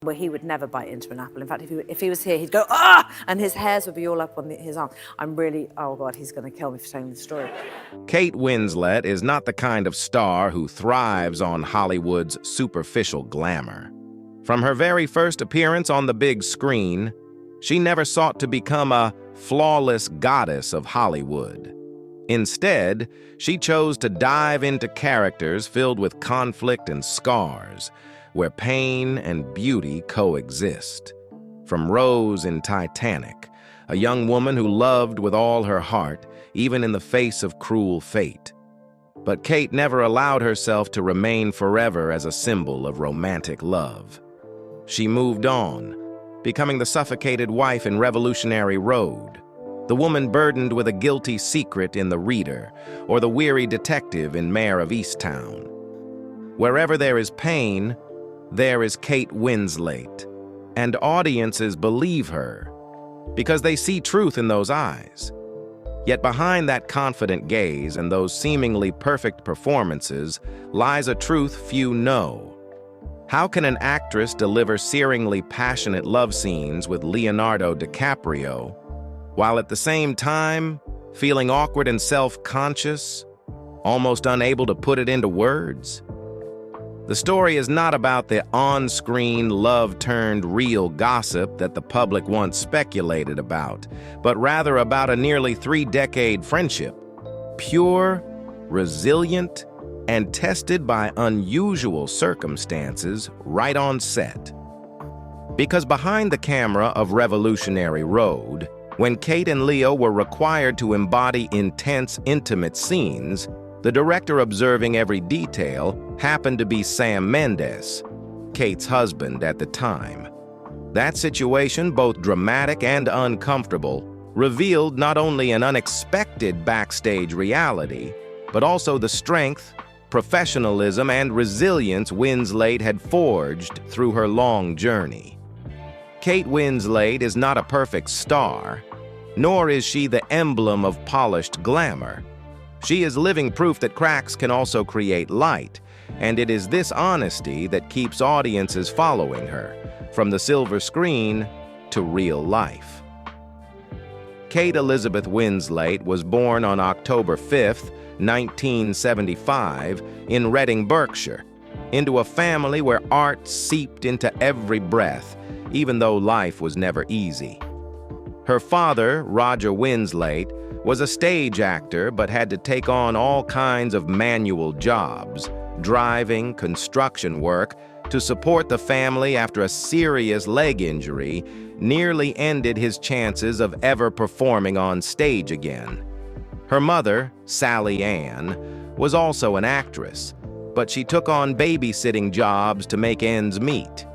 where he would never bite into an apple. In fact, if he was here, he'd go, ah! And his hairs would be all up on his arm. I'm really, oh God, he's going to kill me for telling the story. Kate Winslet is not the kind of star who thrives on Hollywood's superficial glamour. From her very first appearance on the big screen, she never sought to become a flawless goddess of Hollywood. Instead, she chose to dive into characters filled with conflict and scars, where pain and beauty coexist. From Rose in Titanic, a young woman who loved with all her heart, even in the face of cruel fate. But Kate never allowed herself to remain forever as a symbol of romantic love. She moved on, becoming the suffocated wife in Revolutionary Road, the woman burdened with a guilty secret in The Reader, or the weary detective in Mare of Easttown. Wherever there is pain, there is Kate Winslet, and audiences believe her because they see truth in those eyes. Yet behind that confident gaze and those seemingly perfect performances lies a truth few know. How can an actress deliver searingly passionate love scenes with Leonardo DiCaprio while at the same time feeling awkward and self-conscious, almost unable to put it into words? The story is not about the on-screen love-turned-real gossip that the public once speculated about, but rather about a nearly 3-decade friendship, pure, resilient, and tested by unusual circumstances right on set. Because behind the camera of Revolutionary Road, when Kate and Leo were required to embody intense, intimate scenes, the director observing every detail happened to be Sam Mendes, Kate's husband at the time. That situation, both dramatic and uncomfortable, revealed not only an unexpected backstage reality, but also the strength, professionalism, and resilience Winslet had forged through her long journey. Kate Winslet is not a perfect star, nor is she the emblem of polished glamour. She is living proof that cracks can also create light, and it is this honesty that keeps audiences following her, from the silver screen to real life. Kate Elizabeth Winslet was born on October 5, 1975, in Reading, Berkshire, into a family where art seeped into every breath, even though life was never easy. Her father, Roger Winslet, was a stage actor but had to take on all kinds of manual jobs, driving, construction work, to support the family after a serious leg injury nearly ended his chances of ever performing on stage again. Her mother, Sally Ann, was also an actress, but she took on babysitting jobs to make ends meet.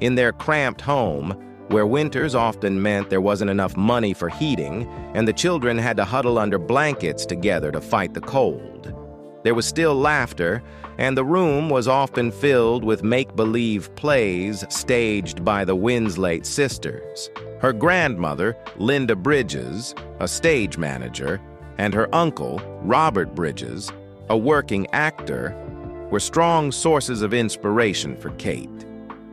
In their cramped home, where winters often meant there wasn't enough money for heating, and the children had to huddle under blankets together to fight the cold. There was still laughter, and the room was often filled with make-believe plays staged by the Winslet sisters. Her grandmother, Linda Bridges, a stage manager, and her uncle, Robert Bridges, a working actor, were strong sources of inspiration for Kate.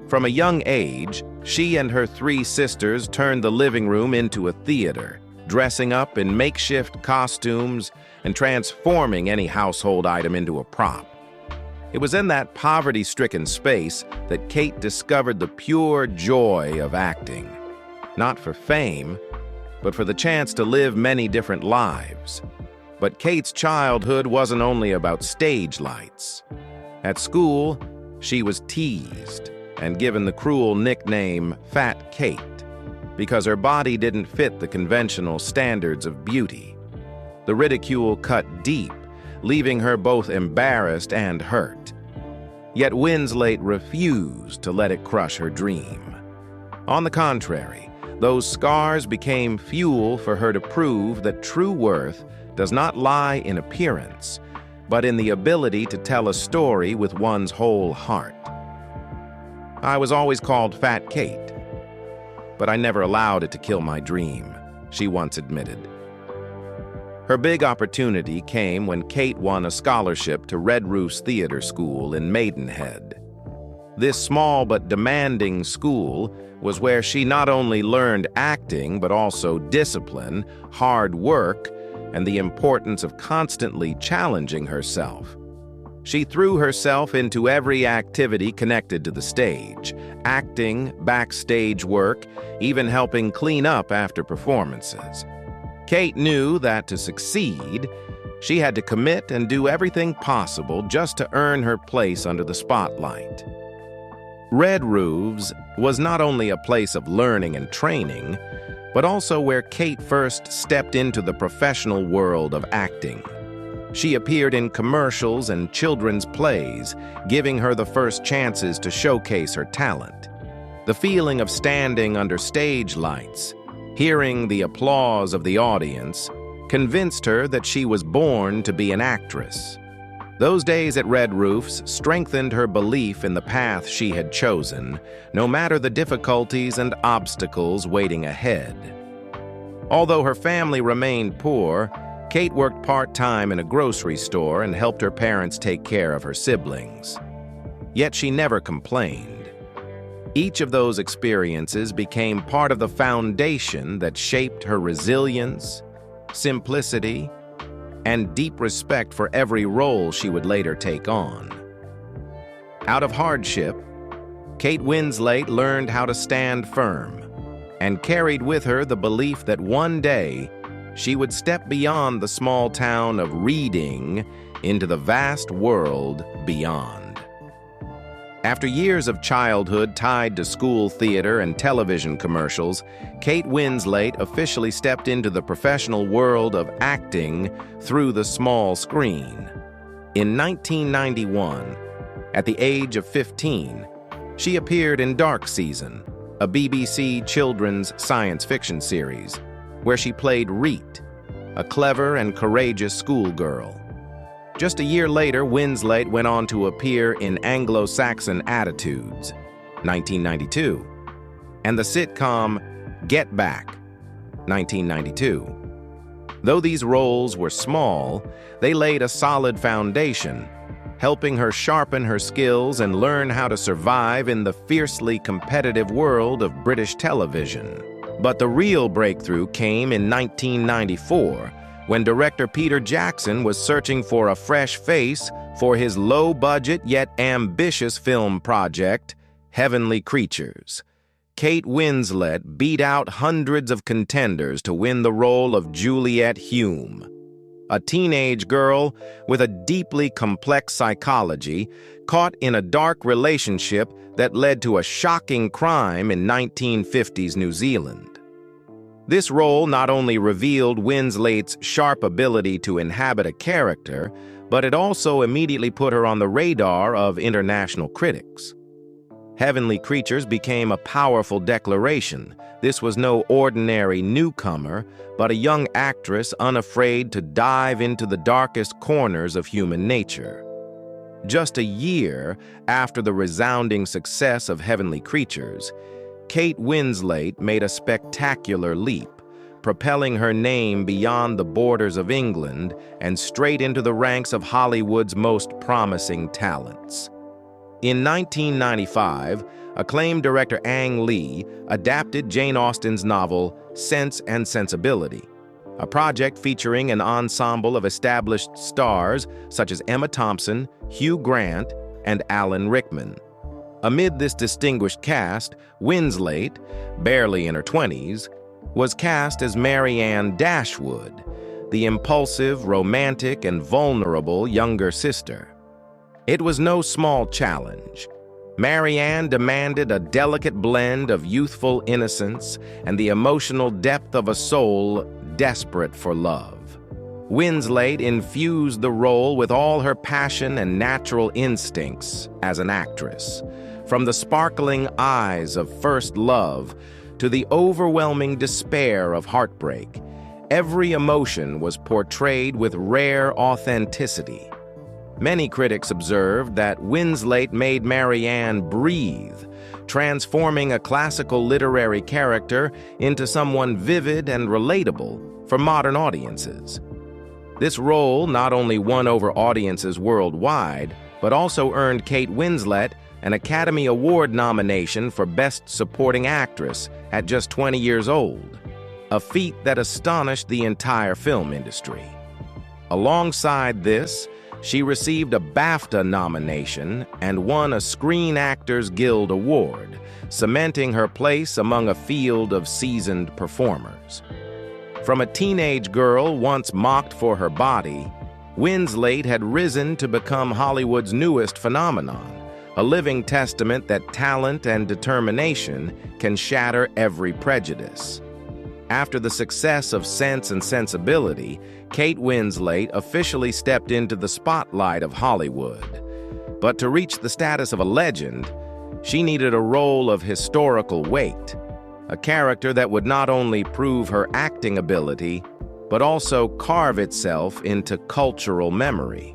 From a young age, she and her 3 sisters turned the living room into a theater, dressing up in makeshift costumes and transforming any household item into a prop. It was in that poverty-stricken space that Kate discovered the pure joy of acting. Not for fame, but for the chance to live many different lives. But Kate's childhood wasn't only about stage lights. At school, she was teased and given the cruel nickname Fat Kate because her body didn't fit the conventional standards of beauty. The ridicule cut deep, leaving her both embarrassed and hurt. Yet Winslet refused to let it crush her dream. On the contrary, those scars became fuel for her to prove that true worth does not lie in appearance, but in the ability to tell a story with one's whole heart. I was always called Fat Kate, but I never allowed it to kill my dream, she once admitted. Her big opportunity came when Kate won a scholarship to Red Roof's theater school in Maidenhead. This small but demanding school was where she not only learned acting but also discipline, hard work, and the importance of constantly challenging herself. She threw herself into every activity connected to the stage, acting, backstage work, even helping clean up after performances. Kate knew that to succeed, she had to commit and do everything possible just to earn her place under the spotlight. Red Roofs was not only a place of learning and training, but also where Kate first stepped into the professional world of acting. She appeared in commercials and children's plays, giving her the first chances to showcase her talent. The feeling of standing under stage lights, hearing the applause of the audience, convinced her that she was born to be an actress. Those days at Red Roofs strengthened her belief in the path she had chosen, no matter the difficulties and obstacles waiting ahead. Although her family remained poor, Kate worked part-time in a grocery store and helped her parents take care of her siblings. Yet she never complained. Each of those experiences became part of the foundation that shaped her resilience, simplicity, and deep respect for every role she would later take on. Out of hardship, Kate Winslet learned how to stand firm and carried with her the belief that one day she would step beyond the small town of Reading into the vast world beyond. After years of childhood tied to school theater and television commercials, Kate Winslet officially stepped into the professional world of acting through the small screen. In 1991, at the age of 15, she appeared in Dark Season, a BBC children's science fiction series, where she played Reet, a clever and courageous schoolgirl. Just a year later, Winslet went on to appear in Anglo-Saxon Attitudes, 1992, and the sitcom Get Back, 1992. Though these roles were small, they laid a solid foundation, helping her sharpen her skills and learn how to survive in the fiercely competitive world of British television. But the real breakthrough came in 1994, when director Peter Jackson was searching for a fresh face for his low-budget yet ambitious film project, Heavenly Creatures. Kate Winslet beat out hundreds of contenders to win the role of Juliet Hume, a teenage girl with a deeply complex psychology caught in a dark relationship that led to a shocking crime in 1950s New Zealand. This role not only revealed Winslet's sharp ability to inhabit a character, but it also immediately put her on the radar of international critics. Heavenly Creatures became a powerful declaration. This was no ordinary newcomer, but a young actress unafraid to dive into the darkest corners of human nature. Just a year after the resounding success of Heavenly Creatures, Kate Winslet made a spectacular leap, propelling her name beyond the borders of England and straight into the ranks of Hollywood's most promising talents. In 1995, acclaimed director Ang Lee adapted Jane Austen's novel Sense and Sensibility, a project featuring an ensemble of established stars such as Emma Thompson, Hugh Grant, and Alan Rickman. Amid this distinguished cast, Winslet, barely in her 20s, was cast as Mary Ann Dashwood, the impulsive, romantic, and vulnerable younger sister. It was no small challenge. Mary Ann demanded a delicate blend of youthful innocence and the emotional depth of a soul desperate for love. Winslet infused the role with all her passion and natural instincts as an actress. From the sparkling eyes of first love to the overwhelming despair of heartbreak, every emotion was portrayed with rare authenticity. Many critics observed that Winslet made Mary Ann breathe, transforming a classical literary character into someone vivid and relatable for modern audiences. This role not only won over audiences worldwide, but also earned Kate Winslet an Academy Award nomination for Best Supporting Actress at just 20 years old, a feat that astonished the entire film industry. Alongside this, she received a BAFTA nomination and won a Screen Actors Guild Award, cementing her place among a field of seasoned performers. From a teenage girl once mocked for her body, Winslet had risen to become Hollywood's newest phenomenon, a living testament that talent and determination can shatter every prejudice. After the success of Sense and Sensibility, Kate Winslet officially stepped into the spotlight of Hollywood. But to reach the status of a legend, she needed a role of historical weight, a character that would not only prove her acting ability, but also carve itself into cultural memory.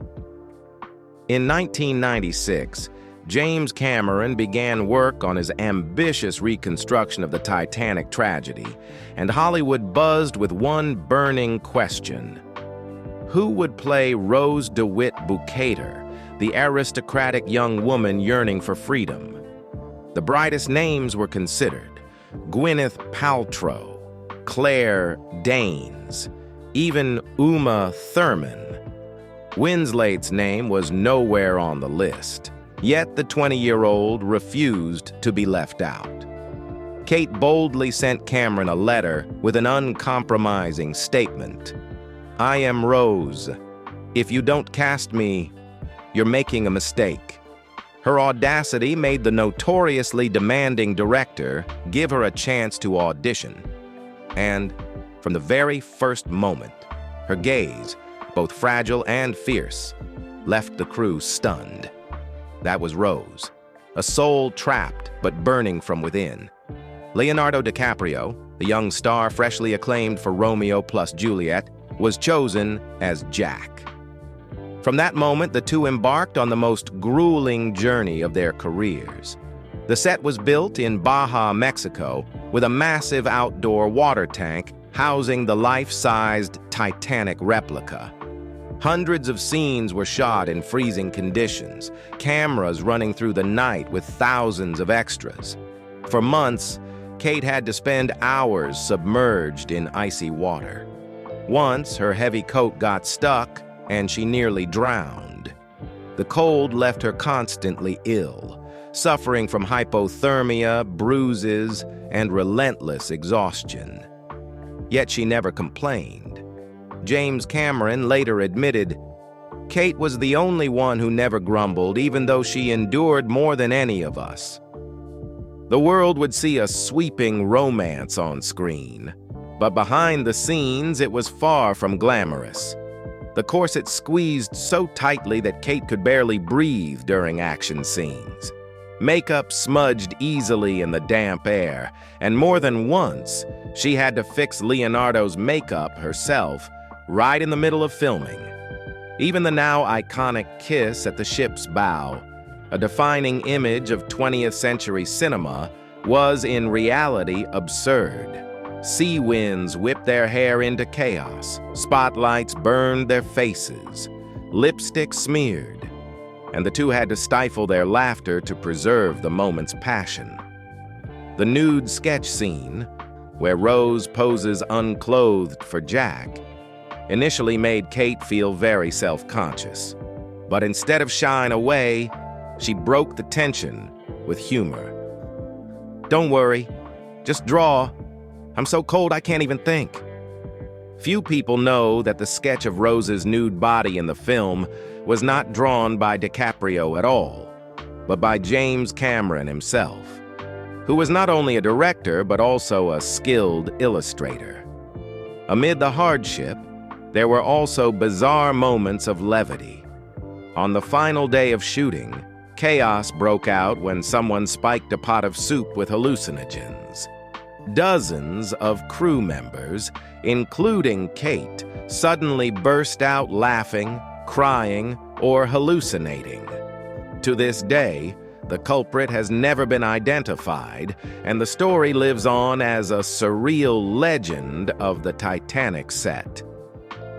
In 1996, James Cameron began work on his ambitious reconstruction of the Titanic tragedy, and Hollywood buzzed with one burning question. Who would play Rose DeWitt Bukater, the aristocratic young woman yearning for freedom? The brightest names were considered: Gwyneth Paltrow, Claire Danes, even Uma Thurman. Winslet's name was nowhere on the list, yet the 20-year-old refused to be left out. Kate boldly sent Cameron a letter with an uncompromising statement. "I am Rose. If you don't cast me, you're making a mistake." Her audacity made the notoriously demanding director give her a chance to audition. And from the very first moment, her gaze, both fragile and fierce, left the crew stunned. That was Rose, a soul trapped but burning from within. Leonardo DiCaprio, the young star freshly acclaimed for Romeo plus Juliet, was chosen as Jack. From that moment, the two embarked on the most grueling journey of their careers. The set was built in Baja, Mexico, with a massive outdoor water tank housing the life-sized Titanic replica. Hundreds of scenes were shot in freezing conditions, cameras running through the night with thousands of extras. For months, Kate had to spend hours submerged in icy water. Once, her heavy coat got stuck, and she nearly drowned. The cold left her constantly ill, suffering from hypothermia, bruises, and relentless exhaustion. Yet she never complained. James Cameron later admitted, "Kate was the only one who never grumbled, even though she endured more than any of us." The world would see a sweeping romance on screen, but behind the scenes it was far from glamorous. The corset squeezed so tightly that Kate could barely breathe during action scenes. Makeup smudged easily in the damp air, and more than once, she had to fix Leonardo's makeup herself right in the middle of filming. Even the now iconic kiss at the ship's bow, a defining image of 20th century cinema, was in reality absurd. Sea winds whipped their hair into chaos, spotlights burned their faces, lipstick smeared, and the two had to stifle their laughter to preserve the moment's passion. The nude sketch scene, where Rose poses unclothed for Jack, initially made Kate feel very self-conscious. But instead of shying away, she broke the tension with humor. "Don't worry, just draw. I'm so cold I can't even think." Few people know that the sketch of Rose's nude body in the film was not drawn by DiCaprio at all, but by James Cameron himself, who was not only a director but also a skilled illustrator. Amid the hardship, there were also bizarre moments of levity. On the final day of shooting, chaos broke out when someone spiked a pot of soup with hallucinogens. Dozens of crew members, including Kate, suddenly burst out laughing, crying, or hallucinating. To this day, the culprit has never been identified, and the story lives on as a surreal legend of the Titanic set.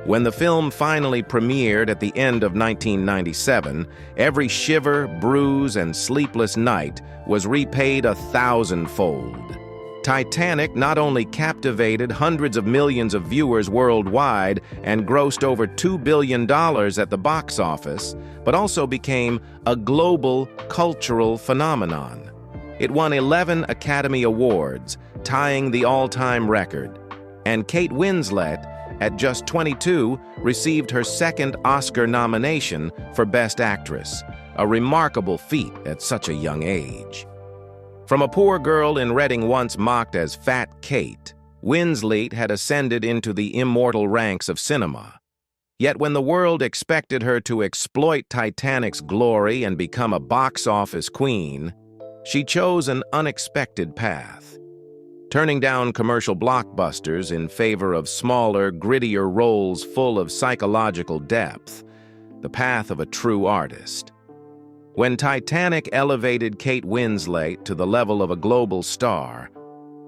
When the film finally premiered at the end of 1997, every shiver, bruise, and sleepless night was repaid 1,000-fold. Titanic not only captivated hundreds of millions of viewers worldwide and grossed over $2 billion at the box office, but also became a global cultural phenomenon. It won 11 Academy Awards, tying the all-time record, and Kate Winslet, at just 22, received her second Oscar nomination for Best Actress, a remarkable feat at such a young age. From a poor girl in Reading once mocked as Fat Kate, Winslet had ascended into the immortal ranks of cinema. Yet when the world expected her to exploit Titanic's glory and become a box office queen, she chose an unexpected path. Turning down commercial blockbusters in favor of smaller, grittier roles full of psychological depth, the path of a true artist. When Titanic elevated Kate Winslet to the level of a global star,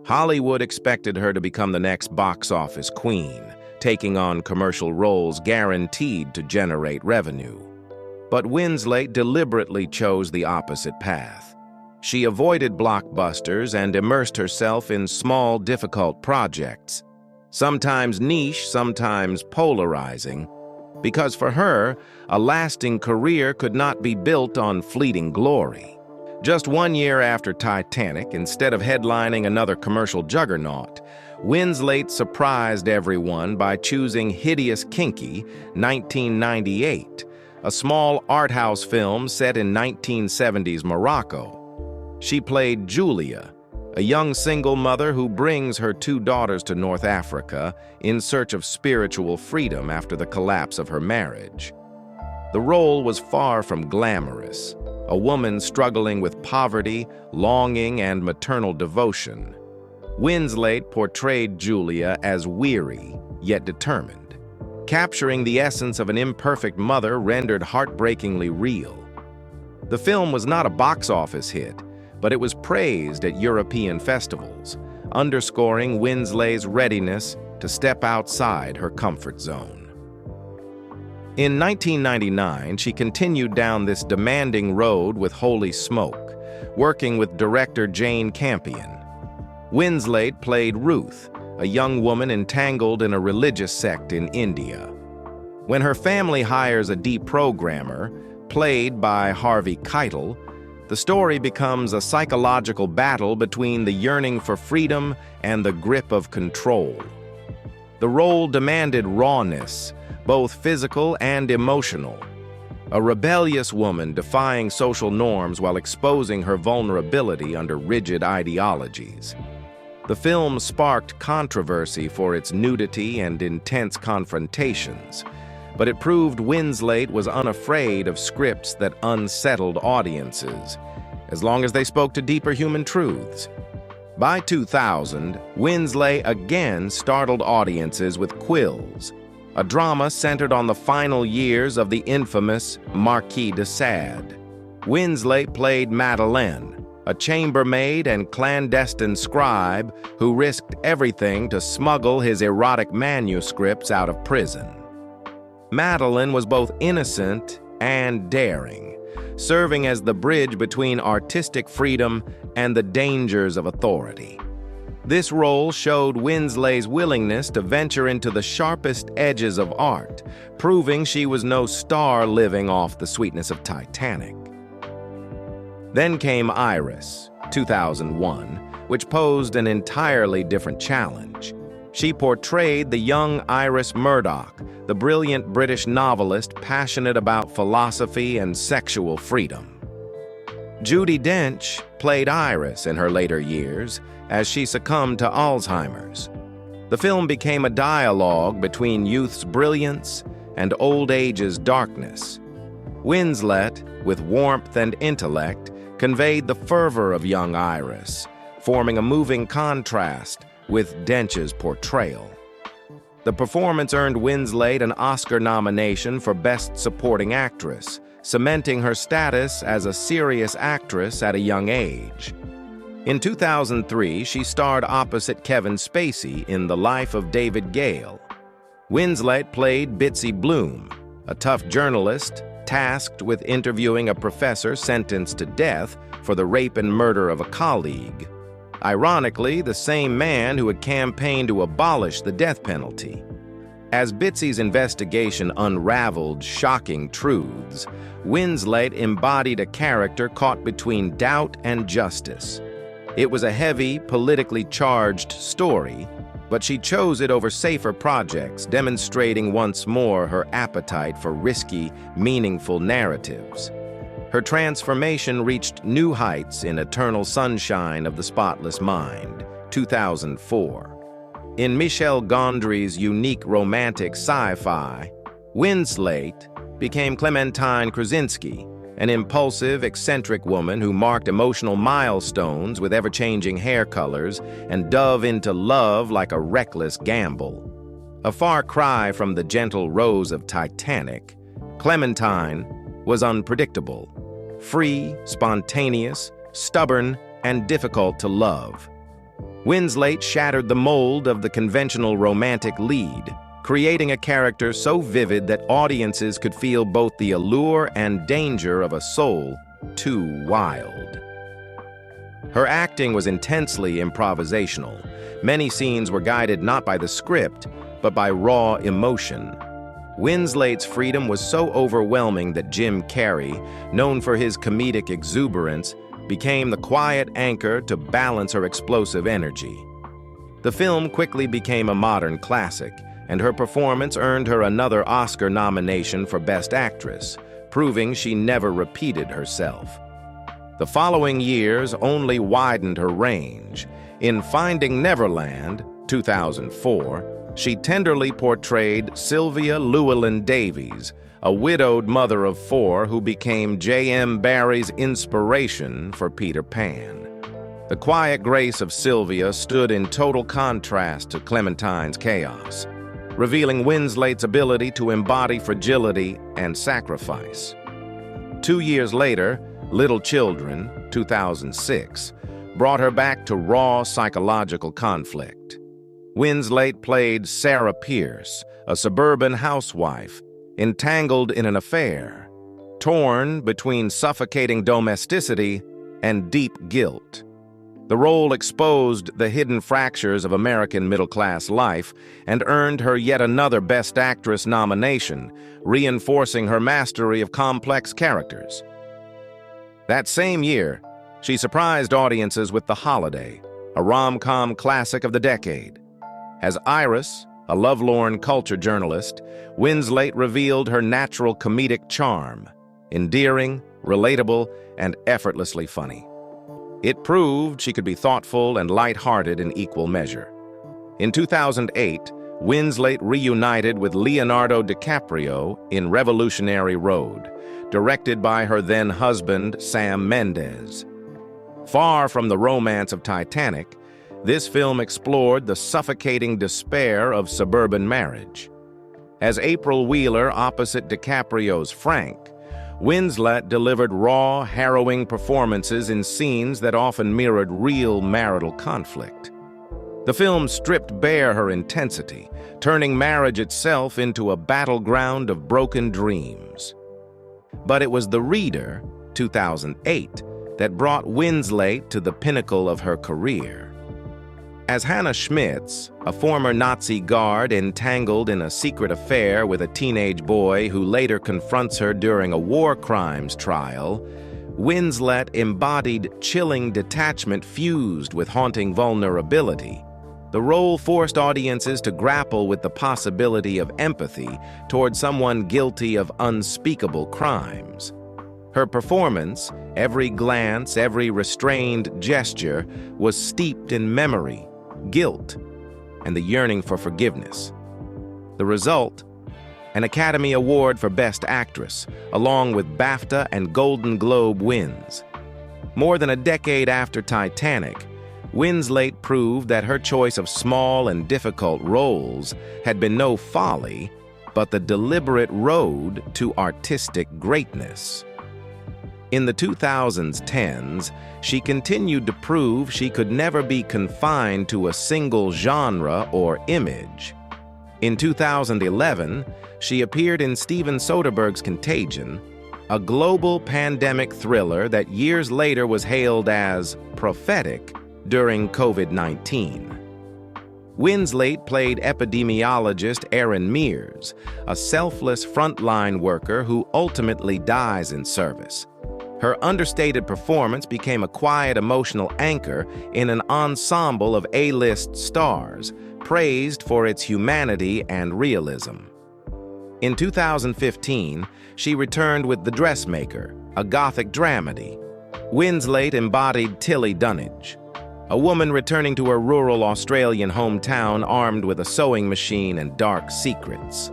Hollywood expected her to become the next box office queen, taking on commercial roles guaranteed to generate revenue. But Winslet deliberately chose the opposite path. She avoided blockbusters and immersed herself in small, difficult projects, sometimes niche, sometimes polarizing, because for her, a lasting career could not be built on fleeting glory. Just 1 year after Titanic, instead of headlining another commercial juggernaut, Winslet surprised everyone by choosing Hideous Kinky, 1998, a small art house film set in 1970s Morocco. She played Julia, a young single mother who brings her 2 daughters to North Africa in search of spiritual freedom after the collapse of her marriage. The role was far from glamorous, a woman struggling with poverty, longing, and maternal devotion. Winslet portrayed Julia as weary, yet determined, capturing the essence of an imperfect mother rendered heartbreakingly real. The film was not a box office hit, but it was praised at European festivals, underscoring Winslet's readiness to step outside her comfort zone. In 1999, she continued down this demanding road with Holy Smoke, working with director Jane Campion. Winslet played Ruth, a young woman entangled in a religious sect in India. When her family hires a deprogrammer, played by Harvey Keitel, the story becomes a psychological battle between the yearning for freedom and the grip of control. The role demanded rawness, both physical and emotional. A rebellious woman defying social norms while exposing her vulnerability under rigid ideologies. The film sparked controversy for its nudity and intense confrontations, but it proved Winslet was unafraid of scripts that unsettled audiences, as long as they spoke to deeper human truths. By 2000, Winslet again startled audiences with Quills, a drama centered on the final years of the infamous Marquis de Sade. Winslet played Madeleine, a chambermaid and clandestine scribe who risked everything to smuggle his erotic manuscripts out of prison. Madeleine was both innocent and daring, serving as the bridge between artistic freedom and the dangers of authority. This role showed Winslet's willingness to venture into the sharpest edges of art, proving she was no star living off the sweetness of Titanic. Then came Iris, 2001, which posed an entirely different challenge. She portrayed the young Iris Murdoch, the brilliant British novelist passionate about philosophy and sexual freedom. Judi Dench played Iris in her later years as she succumbed to Alzheimer's. The film became a dialogue between youth's brilliance and old age's darkness. Winslet, with warmth and intellect, conveyed the fervor of young Iris, forming a moving contrast with Dench's portrayal. The performance earned Winslet an Oscar nomination for Best Supporting Actress, cementing her status as a serious actress at a young age. In 2003, she starred opposite Kevin Spacey in The Life of David Gale. Winslet played Bitsy Bloom, a tough journalist tasked with interviewing a professor sentenced to death for the rape and murder of a colleague. Ironically, the same man who had campaigned to abolish the death penalty. As Bitsy's investigation unraveled shocking truths, Winslet embodied a character caught between doubt and justice. It was a heavy, politically charged story, but she chose it over safer projects, demonstrating once more her appetite for risky, meaningful narratives. Her transformation reached new heights in Eternal Sunshine of the Spotless Mind, 2004. In Michel Gondry's unique romantic sci-fi, Winslet became Clementine Krasinski, an impulsive, eccentric woman who marked emotional milestones with ever-changing hair colors and dove into love like a reckless gamble. A far cry from the gentle rose of Titanic, Clementine was unpredictable, free, spontaneous, stubborn, and difficult to love. Winslet shattered the mold of the conventional romantic lead, creating a character so vivid that audiences could feel both the allure and danger of a soul too wild. Her acting was intensely improvisational. Many scenes were guided not by the script, but by raw emotion. Winslet's freedom was so overwhelming that Jim Carrey, known for his comedic exuberance, became the quiet anchor to balance her explosive energy. The film quickly became a modern classic, and her performance earned her another Oscar nomination for Best Actress, proving she never repeated herself. The following years only widened her range. In Finding Neverland, 2004, she tenderly portrayed Sylvia Llewellyn-Davies, a widowed mother of four who became J.M. Barrie's inspiration for Peter Pan. The quiet grace of Sylvia stood in total contrast to Clementine's chaos, revealing Winslet's ability to embody fragility and sacrifice. 2 years later, Little Children, 2006, brought her back to raw psychological conflict. Winslet played Sarah Pierce, a suburban housewife, entangled in an affair, torn between suffocating domesticity and deep guilt. The role exposed the hidden fractures of American middle-class life and earned her yet another Best Actress nomination, reinforcing her mastery of complex characters. That same year, she surprised audiences with The Holiday, a rom-com classic of the decade. As Iris, a lovelorn culture journalist, Winslet revealed her natural comedic charm, endearing, relatable, and effortlessly funny. It proved she could be thoughtful and light-hearted in equal measure. In 2008, Winslet reunited with Leonardo DiCaprio in Revolutionary Road, directed by her then-husband, Sam Mendes. Far from the romance of Titanic, this film explored the suffocating despair of suburban marriage. As April Wheeler opposite DiCaprio's Frank, Winslet delivered raw, harrowing performances in scenes that often mirrored real marital conflict. The film stripped bare her intensity, turning marriage itself into a battleground of broken dreams. But it was The Reader, 2008, that brought Winslet to the pinnacle of her career. As Hanna Schmitz, a former Nazi guard entangled in a secret affair with a teenage boy who later confronts her during a war crimes trial, Winslet embodied chilling detachment fused with haunting vulnerability. The role forced audiences to grapple with the possibility of empathy toward someone guilty of unspeakable crimes. Her performance, every glance, every restrained gesture, was steeped in memory, guilt, and the yearning for forgiveness. The result? An Academy Award for Best Actress, along with BAFTA and Golden Globe wins. More than a decade after Titanic, Winslet proved that her choice of small and difficult roles had been no folly, but the deliberate road to artistic greatness. In the 2010s, she continued to prove she could never be confined to a single genre or image. In 2011, she appeared in Steven Soderbergh's Contagion, a global pandemic thriller that years later was hailed as prophetic during COVID-19. Winslet played epidemiologist Erin Mears, a selfless frontline worker who ultimately dies in service. Her understated performance became a quiet emotional anchor in an ensemble of A-list stars, praised for its humanity and realism. In 2015, she returned with The Dressmaker, a gothic dramedy. Winslet embodied Tilly Dunnage, a woman returning to her rural Australian hometown armed with a sewing machine and dark secrets.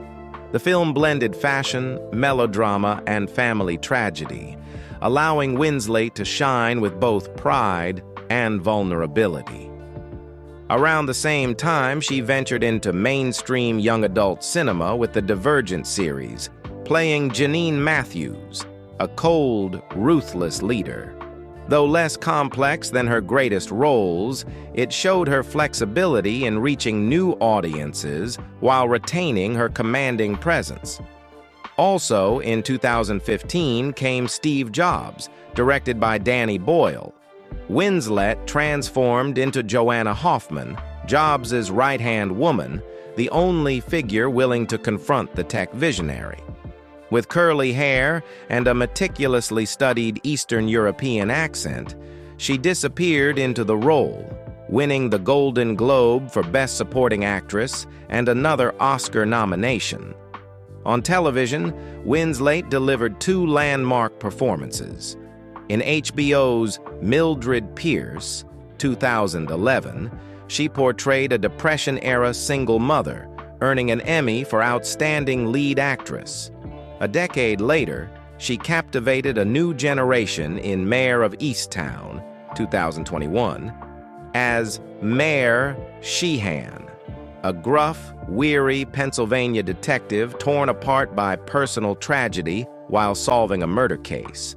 The film blended fashion, melodrama, and family tragedy, allowing Winslet to shine with both pride and vulnerability. Around the same time, she ventured into mainstream young adult cinema with the Divergent series, playing Janine Matthews, a cold, ruthless leader. Though less complex than her greatest roles, it showed her flexibility in reaching new audiences while retaining her commanding presence. Also, in 2015 came Steve Jobs, directed by Danny Boyle. Winslet transformed into Joanna Hoffman, Jobs' right-hand woman, the only figure willing to confront the tech visionary. With curly hair and a meticulously studied Eastern European accent, she disappeared into the role, winning the Golden Globe for Best Supporting Actress and another Oscar nomination. On television, Winslet delivered two landmark performances. In HBO's Mildred Pierce, 2011, she portrayed a Depression-era single mother, earning an Emmy for Outstanding Lead Actress. A decade later, she captivated a new generation in Mare of Easttown, 2021, as Mare Sheehan, a gruff, weary Pennsylvania detective torn apart by personal tragedy while solving a murder case.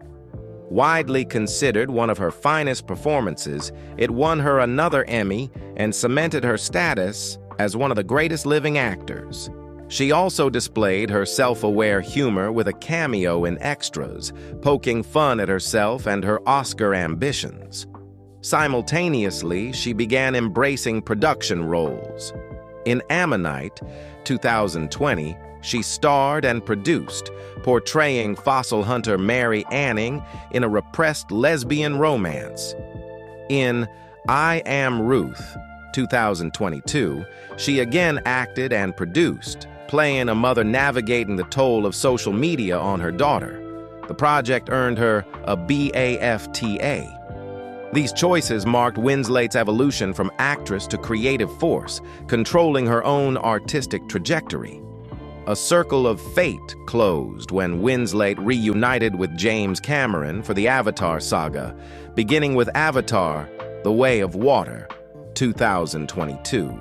Widely considered one of her finest performances, it won her another Emmy and cemented her status as one of the greatest living actors. She also displayed her self-aware humor with a cameo in Extras, poking fun at herself and her Oscar ambitions. Simultaneously, she began embracing production roles. In Ammonite, 2020, she starred and produced, portraying fossil hunter Mary Anning in a repressed lesbian romance. In I Am Ruth, 2022, she again acted and produced, playing a mother navigating the toll of social media on her daughter. The project earned her a BAFTA. These choices marked Winslet's evolution from actress to creative force, controlling her own artistic trajectory. A circle of fate closed when Winslet reunited with James Cameron for the Avatar saga, beginning with Avatar: The Way of Water, 2022.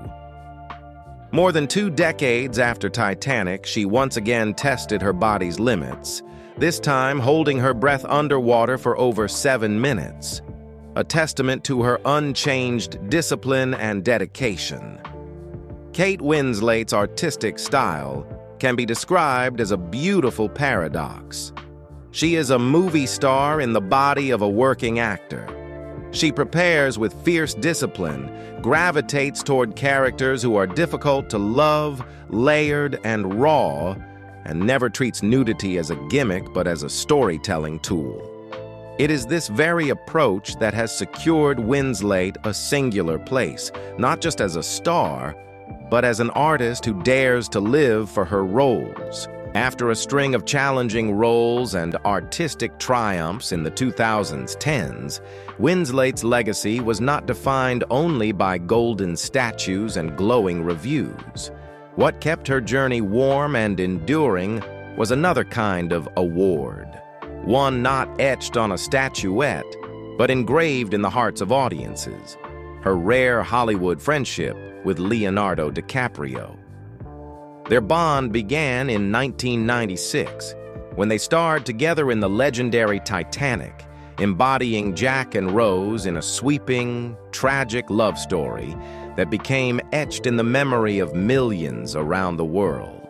More than 2 decades after Titanic, she once again tested her body's limits, this time holding her breath underwater for over 7 minutes, a testament to her unchanged discipline and dedication. Kate Winslet's artistic style can be described as a beautiful paradox. She is a movie star in the body of a working actor. She prepares with fierce discipline, gravitates toward characters who are difficult to love, layered, and raw, and never treats nudity as a gimmick but as a storytelling tool. It is this very approach that has secured Winslet a singular place, not just as a star, but as an artist who dares to live for her roles. After a string of challenging roles and artistic triumphs in the 2010s, Winslet's legacy was not defined only by golden statues and glowing reviews. What kept her journey warm and enduring was another kind of award, one not etched on a statuette, but engraved in the hearts of audiences: her rare Hollywood friendship with Leonardo DiCaprio. Their bond began in 1996, when they starred together in the legendary Titanic, embodying Jack and Rose in a sweeping, tragic love story that became etched in the memory of millions around the world.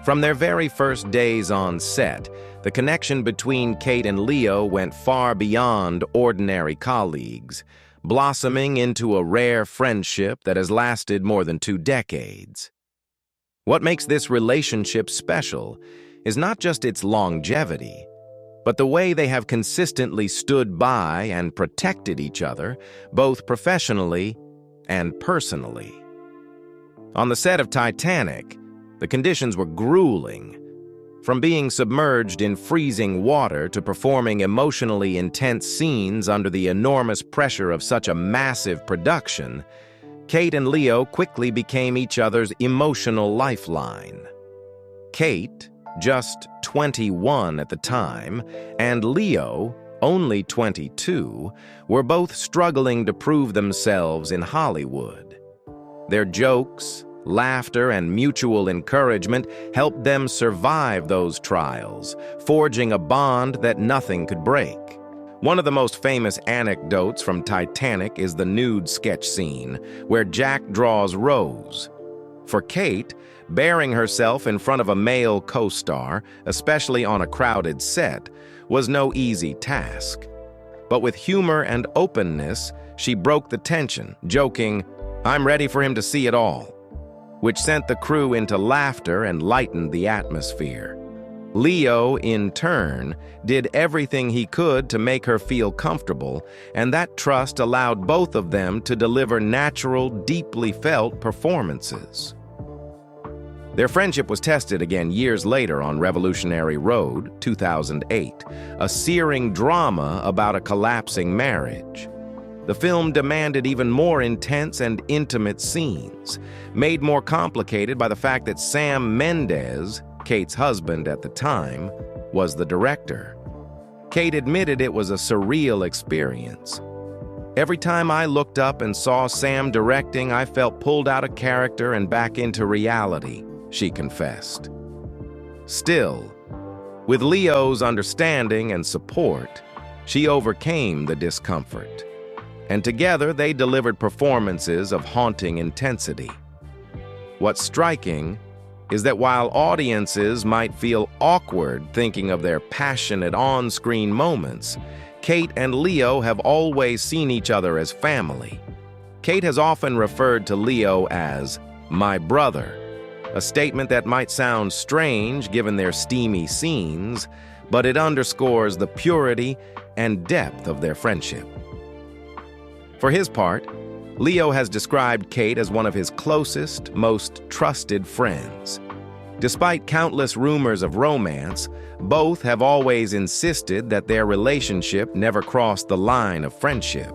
From their very first days on set, the connection between Kate and Leo went far beyond ordinary colleagues, blossoming into a rare friendship that has lasted more than 2 decades. What makes this relationship special is not just its longevity, but the way they have consistently stood by and protected each other, both professionally and personally. On the set of Titanic, the conditions were grueling. From being submerged in freezing water to performing emotionally intense scenes under the enormous pressure of such a massive production, Kate and Leo quickly became each other's emotional lifeline. Kate, just 21 at the time, and Leo, only 22, were both struggling to prove themselves in Hollywood. Their jokes, laughter, and mutual encouragement helped them survive those trials, forging a bond that nothing could break. One of the most famous anecdotes from Titanic is the nude sketch scene, where Jack draws Rose. For Kate, bearing herself in front of a male co-star, especially on a crowded set, was no easy task. But with humor and openness, she broke the tension, joking, "I'm ready for him to see it all," which sent the crew into laughter and lightened the atmosphere. Leo, in turn, did everything he could to make her feel comfortable, and that trust allowed both of them to deliver natural, deeply felt performances. Their friendship was tested again years later on Revolutionary Road, 2008, a searing drama about a collapsing marriage. The film demanded even more intense and intimate scenes, made more complicated by the fact that Sam Mendes, Kate's husband at the time, was the director. Kate admitted it was a surreal experience. "Every time I looked up and saw Sam directing, I felt pulled out of character and back into reality," she confessed. Still, with Leo's understanding and support, she overcame the discomfort, and together they delivered performances of haunting intensity. What's striking is that while audiences might feel awkward thinking of their passionate on-screen moments, Kate and Leo have always seen each other as family. Kate has often referred to Leo as "my brother," a statement that might sound strange given their steamy scenes, but it underscores the purity and depth of their friendship. For his part, Leo has described Kate as one of his closest, most trusted friends. Despite countless rumors of romance, both have always insisted that their relationship never crossed the line of friendship.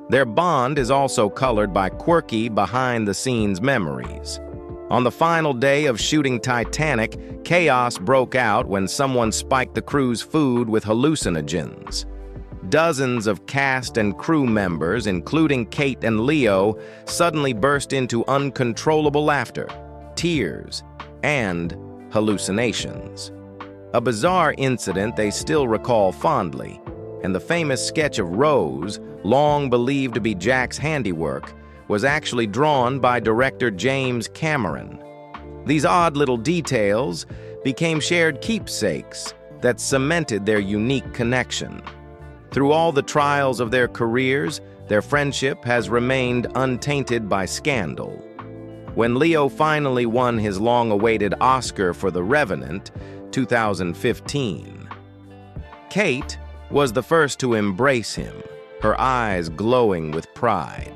Their bond is also colored by quirky, behind-the-scenes memories. On the final day of shooting Titanic, chaos broke out when someone spiked the crew's food with hallucinogens. Dozens of cast and crew members, including Kate and Leo, suddenly burst into uncontrollable laughter, tears, and hallucinations. A bizarre incident they still recall fondly, and the famous sketch of Rose, long believed to be Jack's handiwork, was actually drawn by director James Cameron. These odd little details became shared keepsakes that cemented their unique connection. Through all the trials of their careers, their friendship has remained untainted by scandal. When Leo finally won his long-awaited Oscar for The Revenant, 2015, Kate was the first to embrace him, her eyes glowing with pride.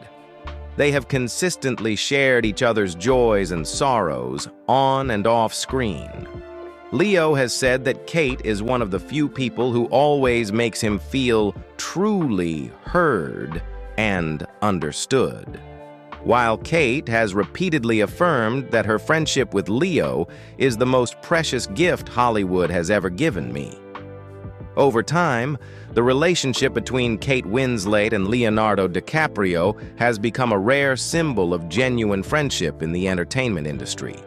They have consistently shared each other's joys and sorrows on and off screen. Leo has said that Kate is one of the few people who always makes him feel truly heard and understood, while Kate has repeatedly affirmed that her friendship with Leo is the most precious gift Hollywood has ever given me. Over time, the relationship between Kate Winslet and Leonardo DiCaprio has become a rare symbol of genuine friendship in the entertainment industry.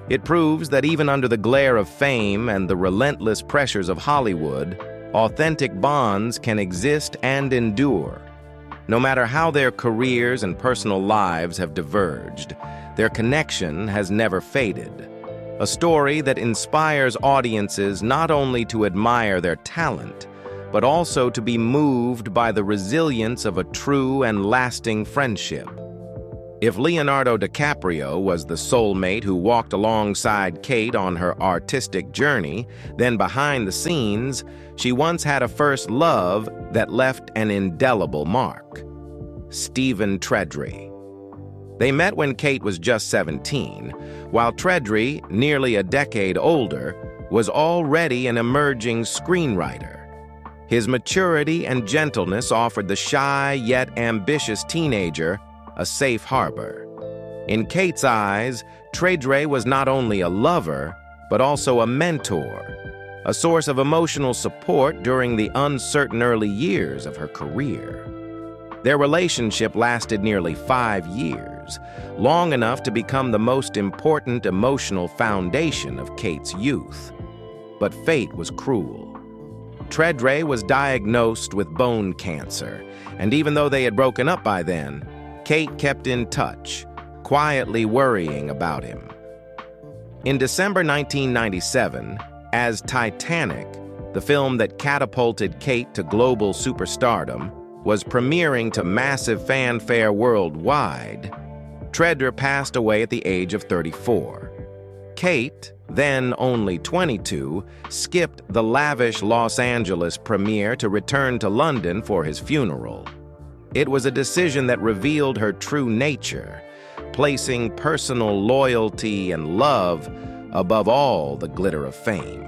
It proves that even under the glare of fame and the relentless pressures of Hollywood, authentic bonds can exist and endure. No matter how their careers and personal lives have diverged, their connection has never faded. A story that inspires audiences not only to admire their talent, but also to be moved by the resilience of a true and lasting friendship. If Leonardo DiCaprio was the soulmate who walked alongside Kate on her artistic journey, then behind the scenes, she once had a first love that left an indelible mark. Stephen Tredry. They met when Kate was just 17, while Tredry, nearly a decade older, was already an emerging screenwriter. His maturity and gentleness offered the shy yet ambitious teenager a safe harbor. In Kate's eyes, Tredry was not only a lover, but also a mentor, a source of emotional support during the uncertain early years of her career. Their relationship lasted nearly 5 years, long enough to become the most important emotional foundation of Kate's youth. But fate was cruel. Tredry was diagnosed with bone cancer, and even though they had broken up by then, Kate kept in touch, quietly worrying about him. In December 1997, as Titanic, the film that catapulted Kate to global superstardom, was premiering to massive fanfare worldwide, Tredry passed away at the age of 34. Kate, then only 22, skipped the lavish Los Angeles premiere to return to London for his funeral. It was a decision that revealed her true nature, placing personal loyalty and love above all the glitter of fame.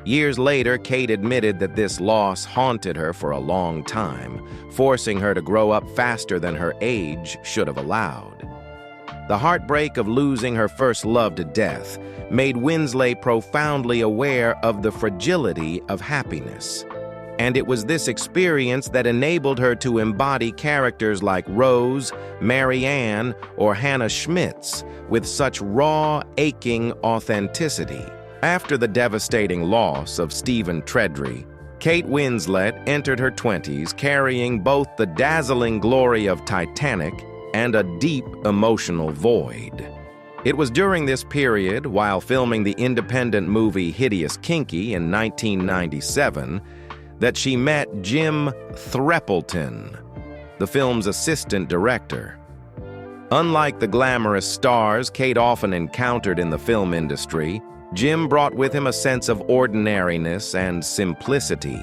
Years later, Kate admitted that this loss haunted her for a long time, forcing her to grow up faster than her age should have allowed. The heartbreak of losing her first love to death made Winslet profoundly aware of the fragility of happiness. And it was this experience that enabled her to embody characters like Rose, Marianne, or Hanna Schmitz with such raw, aching authenticity. After the devastating loss of Stephen Tredry, Kate Winslet entered her 20s carrying both the dazzling glory of Titanic and a deep emotional void. It was during this period, while filming the independent movie Hideous Kinky in 1997, that she met Jim Threapleton, the film's assistant director. Unlike the glamorous stars Kate often encountered in the film industry, Jim brought with him a sense of ordinariness and simplicity.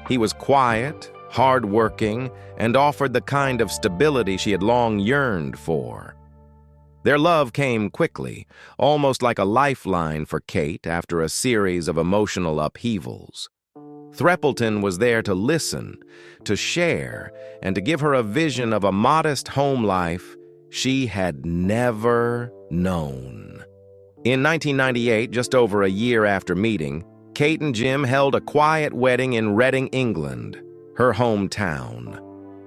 He was quiet, hard-working, and offered the kind of stability she had long yearned for. Their love came quickly, almost like a lifeline for Kate after a series of emotional upheavals. Threapleton was there to listen, to share, and to give her a vision of a modest home life she had never known. In 1998, just over a year after meeting, Kate and Jim held a quiet wedding in Reading, England, her hometown.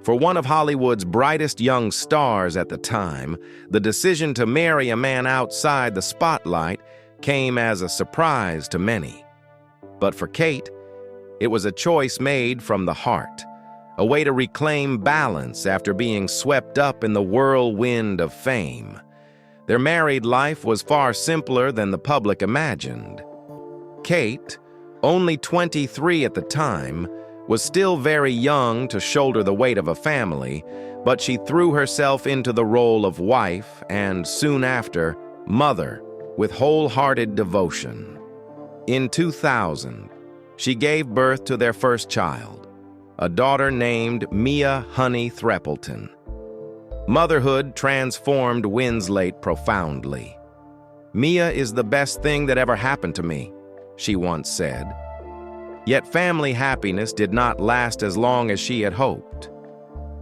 For one of Hollywood's brightest young stars at the time, the decision to marry a man outside the spotlight came as a surprise to many. But for Kate, it was a choice made from the heart, a way to reclaim balance after being swept up in the whirlwind of fame. Their married life was far simpler than the public imagined. Kate, only 23 at the time, was still very young to shoulder the weight of a family, but she threw herself into the role of wife and, soon after, mother with wholehearted devotion. In 2000, she gave birth to their first child, a daughter named Mia Honey Threapleton. Motherhood transformed Winslet profoundly. "Mia is the best thing that ever happened to me," she once said. Yet family happiness did not last as long as she had hoped.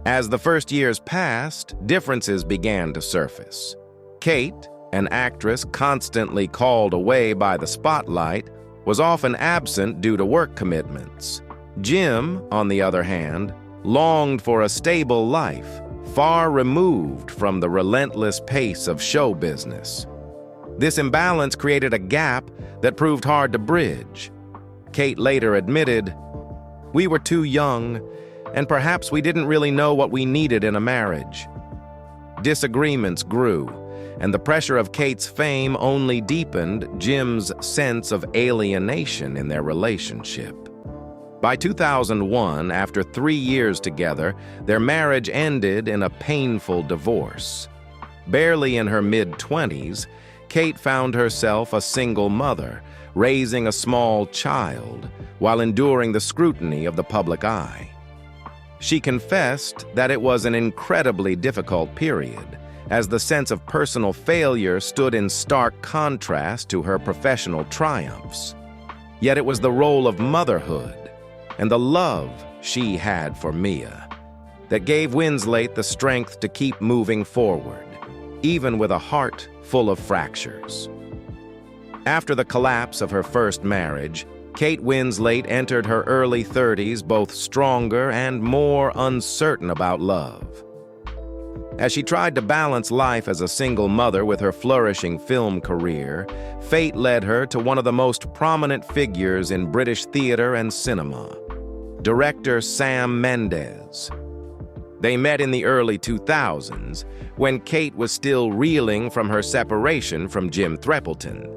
As the first years passed, differences began to surface. Kate, an actress constantly called away by the spotlight, was often absent due to work commitments. Jim, on the other hand, longed for a stable life, far removed from the relentless pace of show business. This imbalance created a gap that proved hard to bridge. Kate later admitted, "We were too young, and perhaps we didn't really know what we needed in a marriage." Disagreements grew, and the pressure of Kate's fame only deepened Jim's sense of alienation in their relationship. By 2001, after 3 years together, their marriage ended in a painful divorce. Barely in her mid-20s, Kate found herself a single mother, raising a small child, while enduring the scrutiny of the public eye. She confessed that it was an incredibly difficult period, as the sense of personal failure stood in stark contrast to her professional triumphs. Yet it was the role of motherhood and the love she had for Mia that gave Winslet the strength to keep moving forward, even with a heart full of fractures. After the collapse of her first marriage, Kate Winslet entered her early 30s both stronger and more uncertain about love. As she tried to balance life as a single mother with her flourishing film career, fate led her to one of the most prominent figures in British theater and cinema, director Sam Mendes. They met in the early 2000s, when Kate was still reeling from her separation from Jim Threapleton.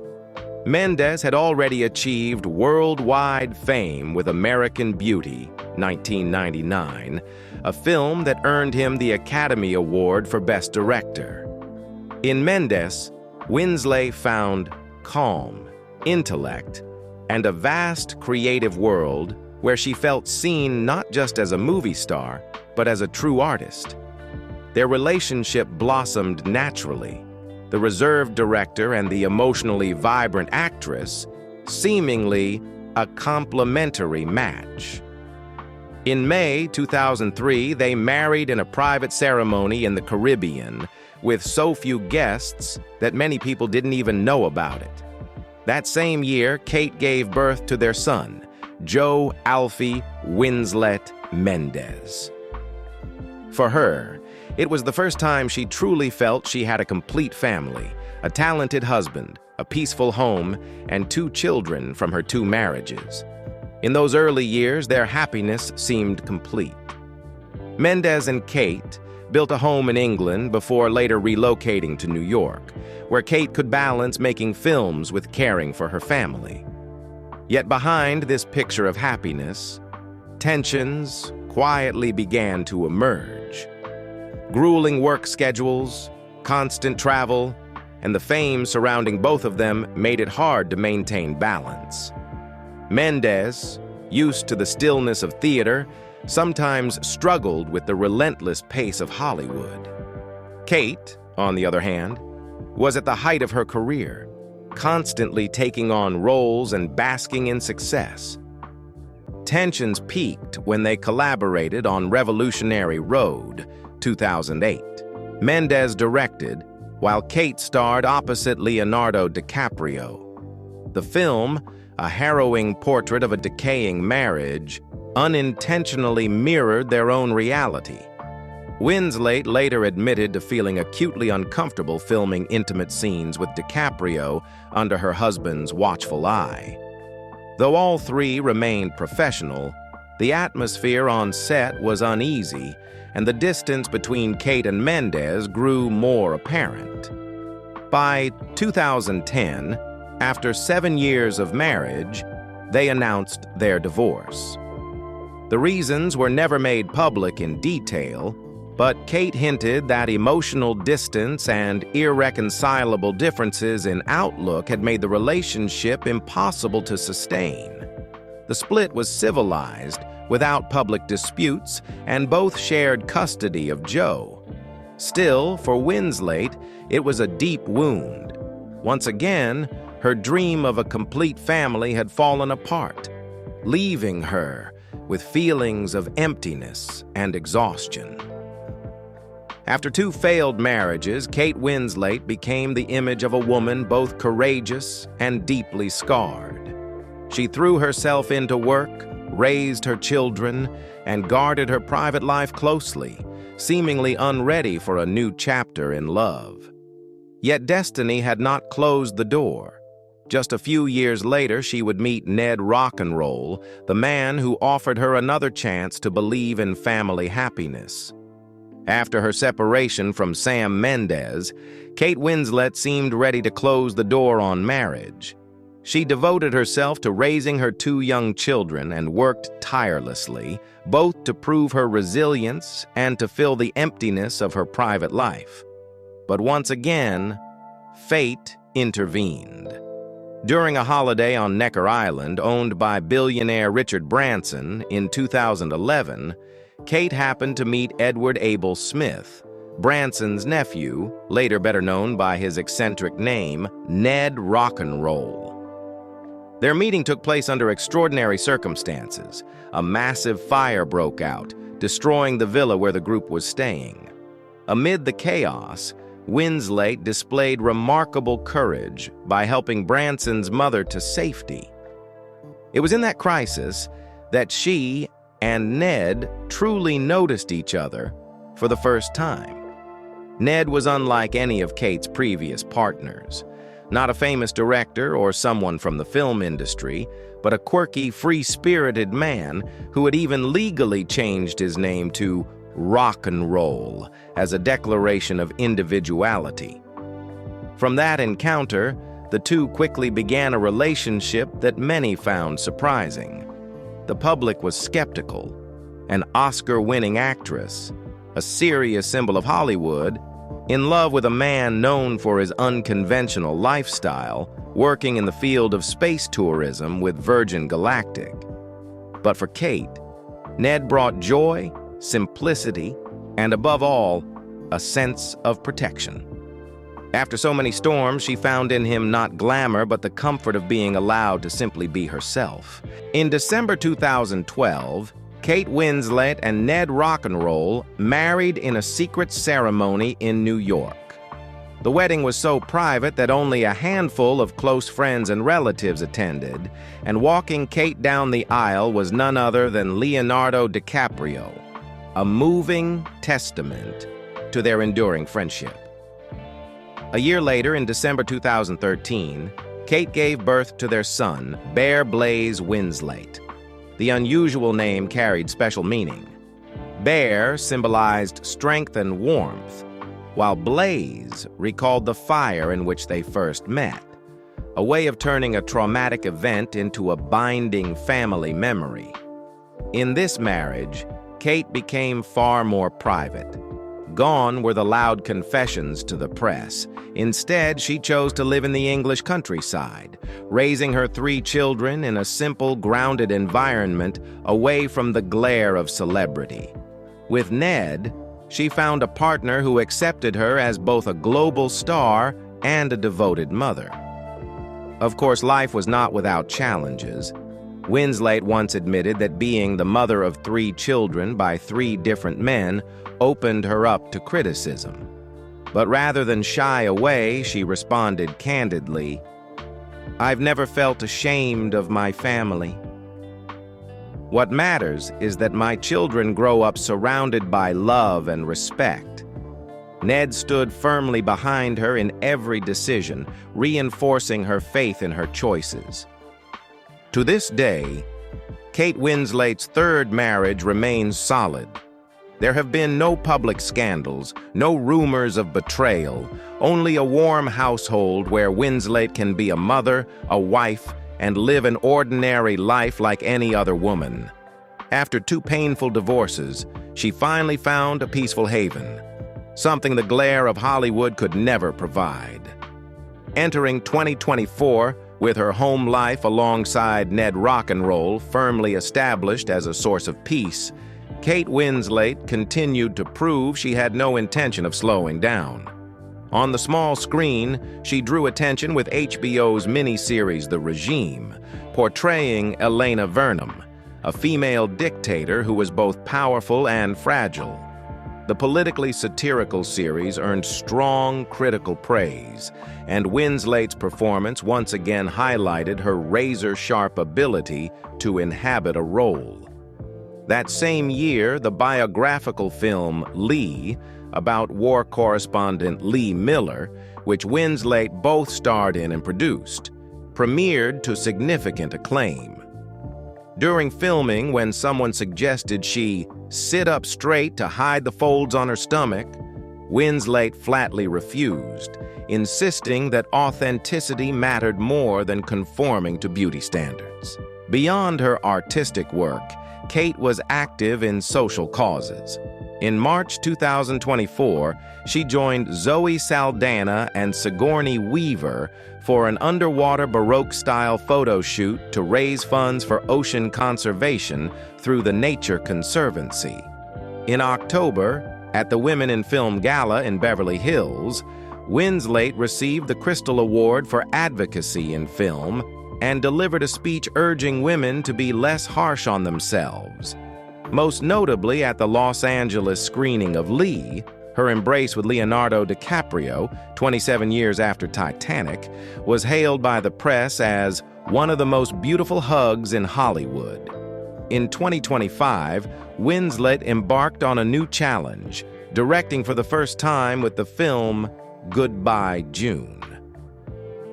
Mendes had already achieved worldwide fame with American Beauty, 1999, a film that earned him the Academy Award for Best Director. In Mendes, Winslet found calm, intellect, and a vast creative world where she felt seen not just as a movie star, but as a true artist. Their relationship blossomed naturally, the reserved director and the emotionally vibrant actress seemingly a complementary match. In May 2003, they married in a private ceremony in the Caribbean with so few guests that many people didn't even know about it. That same year, Kate gave birth to their son, Joe Alfie Winslet Mendes. For her, it was the first time she truly felt she had a complete family, a talented husband, a peaceful home, and 2 children from her 2 marriages. In those early years, their happiness seemed complete. Mendes and Kate built a home in England before later relocating to New York, where Kate could balance making films with caring for her family. Yet behind this picture of happiness, tensions quietly began to emerge. Grueling work schedules, constant travel, and the fame surrounding both of them made it hard to maintain balance. Mendes, used to the stillness of theater, sometimes struggled with the relentless pace of Hollywood. Kate, on the other hand, was at the height of her career, constantly taking on roles and basking in success. Tensions peaked when they collaborated on Revolutionary Road, 2008. Mendes directed, while Kate starred opposite Leonardo DiCaprio. The film, a harrowing portrait of a decaying marriage, unintentionally mirrored their own reality. Winslet later admitted to feeling acutely uncomfortable filming intimate scenes with DiCaprio under her husband's watchful eye. Though all 3 remained professional, the atmosphere on set was uneasy, and the distance between Kate and Mendes grew more apparent. By 2010, after 7 years of marriage, they announced their divorce. The reasons were never made public in detail, but Kate hinted that emotional distance and irreconcilable differences in outlook had made the relationship impossible to sustain. The split was civilized, without public disputes, and both shared custody of Joe. Still, for Winslet, it was a deep wound. Once again, her dream of a complete family had fallen apart, leaving her with feelings of emptiness and exhaustion. After 2 failed marriages, Kate Winslet became the image of a woman both courageous and deeply scarred. She threw herself into work, raised her children, and guarded her private life closely, seemingly unready for a new chapter in love. Yet destiny had not closed the door. Just a few years later, she would meet Ned Rock'n'Roll, the man who offered her another chance to believe in family happiness. After her separation from Sam Mendes, Kate Winslet seemed ready to close the door on marriage. She devoted herself to raising her 2 young children and worked tirelessly, both to prove her resilience and to fill the emptiness of her private life. But once again, fate intervened. During a holiday on Necker Island, owned by billionaire Richard Branson, in 2011, Kate happened to meet Edward Abel Smith, Branson's nephew, later better known by his eccentric name, Ned Rock'n'Roll. Their meeting took place under extraordinary circumstances. A massive fire broke out, destroying the villa where the group was staying. Amid the chaos, Winslet displayed remarkable courage by helping Branson's mother to safety. It was in that crisis that she and Ned truly noticed each other for the first time. Ned was unlike any of Kate's previous partners. Not a famous director or someone from the film industry, but a quirky, free-spirited man who had even legally changed his name to Rock and Roll as a declaration of individuality. From that encounter, the two quickly began a relationship that many found surprising. The public was skeptical. An Oscar-winning actress, a serious symbol of Hollywood, in love with a man known for his unconventional lifestyle, working in the field of space tourism with Virgin Galactic. But for Kate, Ned brought joy, simplicity, and above all, a sense of protection. After so many storms, she found in him not glamour, but the comfort of being allowed to simply be herself. In December 2012, Kate Winslet and Ned Rock'n'Roll married in a secret ceremony in New York. The wedding was so private that only a handful of close friends and relatives attended, and walking Kate down the aisle was none other than Leonardo DiCaprio, a moving testament to their enduring friendship. A year later, in December 2013, Kate gave birth to their son, Bear Blaze Winslet. The unusual name carried special meaning. Bear symbolized strength and warmth, while Blaze recalled the fire in which they first met, a way of turning a traumatic event into a binding family memory. In this marriage, Kate became far more private. Gone were the loud confessions to the press. Instead, she chose to live in the English countryside, raising her 3 children in a simple, grounded environment away from the glare of celebrity. With Ned, she found a partner who accepted her as both a global star and a devoted mother. Of course, life was not without challenges. Winslet once admitted that being the mother of 3 children by 3 different men opened her up to criticism. But rather than shy away, she responded candidly, "I've never felt ashamed of my family. What matters is that my children grow up surrounded by love and respect." Ned stood firmly behind her in every decision, reinforcing her faith in her choices. To this day, Kate Winslet's 3rd marriage remains solid. There have been no public scandals, no rumors of betrayal, only a warm household where Winslet can be a mother, a wife, and live an ordinary life like any other woman. After 2 painful divorces, she finally found a peaceful haven, something the glare of Hollywood could never provide. Entering 2024, with her home life alongside Ned Rock'n'Roll firmly established as a source of peace, Kate Winslet continued to prove she had no intention of slowing down. On the small screen, she drew attention with HBO's miniseries The Regime, portraying Elena Vernon, a female dictator who was both powerful and fragile. The politically satirical series earned strong critical praise, and Winslet's performance once again highlighted her razor-sharp ability to inhabit a role. That same year, the biographical film Lee, about war correspondent Lee Miller, which Winslet both starred in and produced, premiered to significant acclaim. During filming, when someone suggested she sit up straight to hide the folds on her stomach, Winslet flatly refused, insisting that authenticity mattered more than conforming to beauty standards. Beyond her artistic work, Kate was active in social causes. In March 2024, she joined Zoe Saldana and Sigourney Weaver for an underwater Baroque-style photo shoot to raise funds for ocean conservation through the Nature Conservancy. In October, at the Women in Film Gala in Beverly Hills, Winslet received the Crystal Award for Advocacy in Film and delivered a speech urging women to be less harsh on themselves. Most notably at the Los Angeles screening of Lee, her embrace with Leonardo DiCaprio, 27 years after Titanic, was hailed by the press as one of the most beautiful hugs in Hollywood. In 2025, Winslet embarked on a new challenge, directing for the first time with the film Goodbye June.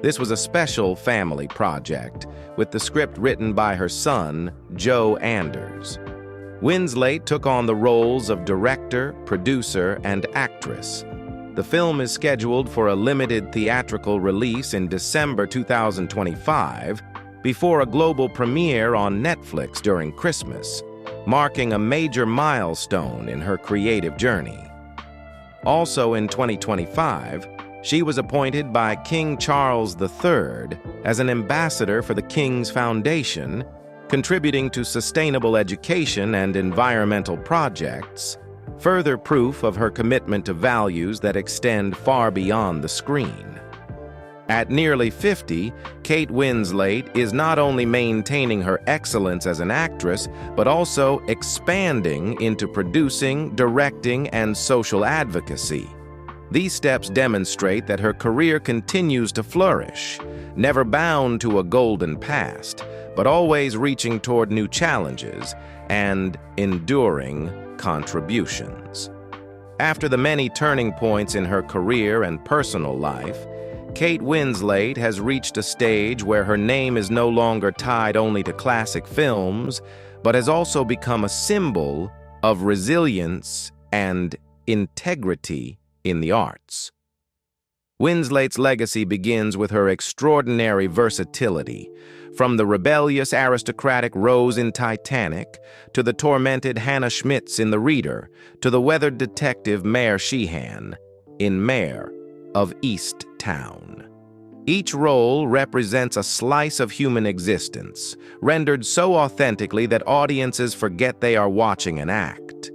This was a special family project, with the script written by her son, Joe Anders. Winslet took on the roles of director, producer, and actress. The film is scheduled for a limited theatrical release in December 2025, before a global premiere on Netflix during Christmas, marking a major milestone in her creative journey. Also in 2025, she was appointed by King Charles III as an ambassador for the King's Foundation, contributing to sustainable education and environmental projects, further proof of her commitment to values that extend far beyond the screen. At nearly 50, Kate Winslet is not only maintaining her excellence as an actress, but also expanding into producing, directing, and social advocacy. These steps demonstrate that her career continues to flourish, never bound to a golden past, but always reaching toward new challenges and enduring contributions. After the many turning points in her career and personal life, Kate Winslet has reached a stage where her name is no longer tied only to classic films, but has also become a symbol of resilience and integrity in the arts. Winslet's legacy begins with her extraordinary versatility, from the rebellious aristocratic Rose in Titanic, to the tormented Hanna Schmitz in The Reader, to the weathered detective Mare Sheehan in Mare of Easttown. Each role represents a slice of human existence, rendered so authentically that audiences forget they are watching an act.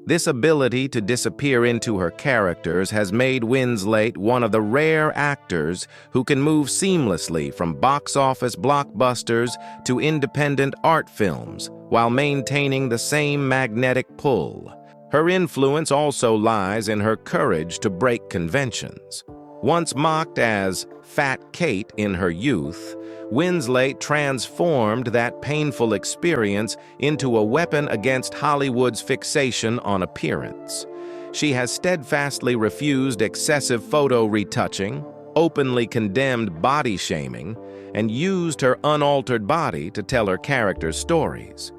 This ability to disappear into her characters has made Winslet one of the rare actors who can move seamlessly from box office blockbusters to independent art films while maintaining the same magnetic pull. Her influence also lies in her courage to break conventions. Once mocked as Fat Kate in her youth, Winslet transformed that painful experience into a weapon against Hollywood's fixation on appearance. She has steadfastly refused excessive photo retouching, openly condemned body shaming, and used her unaltered body to tell her characters' stories.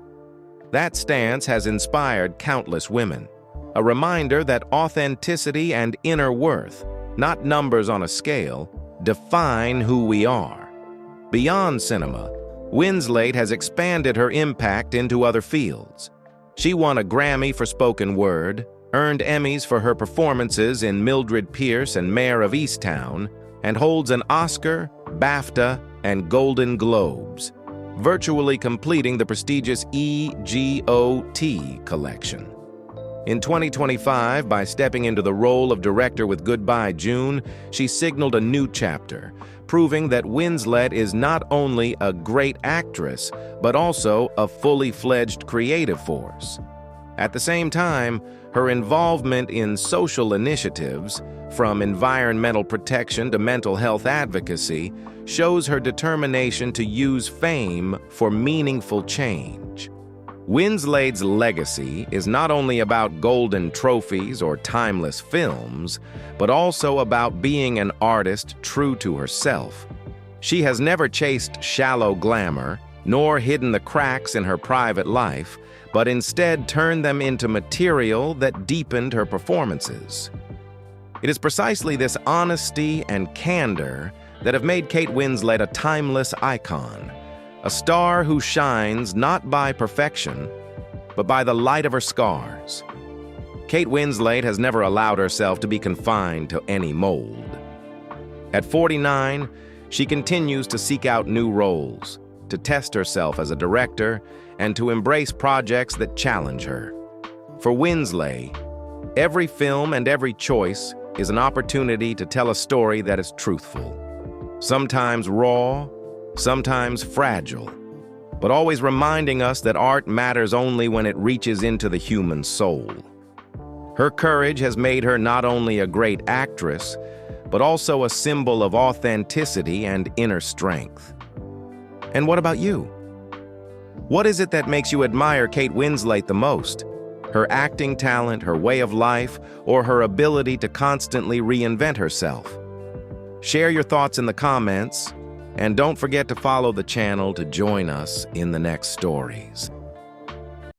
That stance has inspired countless women, a reminder that authenticity and inner worth, not numbers on a scale, define who we are. Beyond cinema, Winslet has expanded her impact into other fields. She won a Grammy for spoken word, earned Emmys for her performances in Mildred Pierce and Mare of Easttown, and holds an Oscar, BAFTA, and Golden Globes, virtually completing the prestigious EGOT collection. In 2025, by stepping into the role of director with Goodbye June, she signaled a new chapter, proving that Winslet is not only a great actress, but also a fully fledged creative force. At the same time, her involvement in social initiatives, from environmental protection to mental health advocacy, shows her determination to use fame for meaningful change. Winslet's legacy is not only about golden trophies or timeless films, but also about being an artist true to herself. She has never chased shallow glamour, nor hidden the cracks in her private life, but instead turned them into material that deepened her performances. It is precisely this honesty and candor that have made Kate Winslet a timeless icon, a star who shines not by perfection, but by the light of her scars. Kate Winslet has never allowed herself to be confined to any mold. At 49, she continues to seek out new roles, to test herself as a director, and to embrace projects that challenge her. For Winslet, every film and every choice is an opportunity to tell a story that is truthful. Sometimes raw, sometimes fragile, but always reminding us that art matters only when it reaches into the human soul. Her courage has made her not only a great actress, but also a symbol of authenticity and inner strength. And what about you? What is it that makes you admire Kate Winslet the most? Her acting talent, her way of life, or her ability to constantly reinvent herself? Share your thoughts in the comments, and don't forget to follow the channel to join us in the next stories.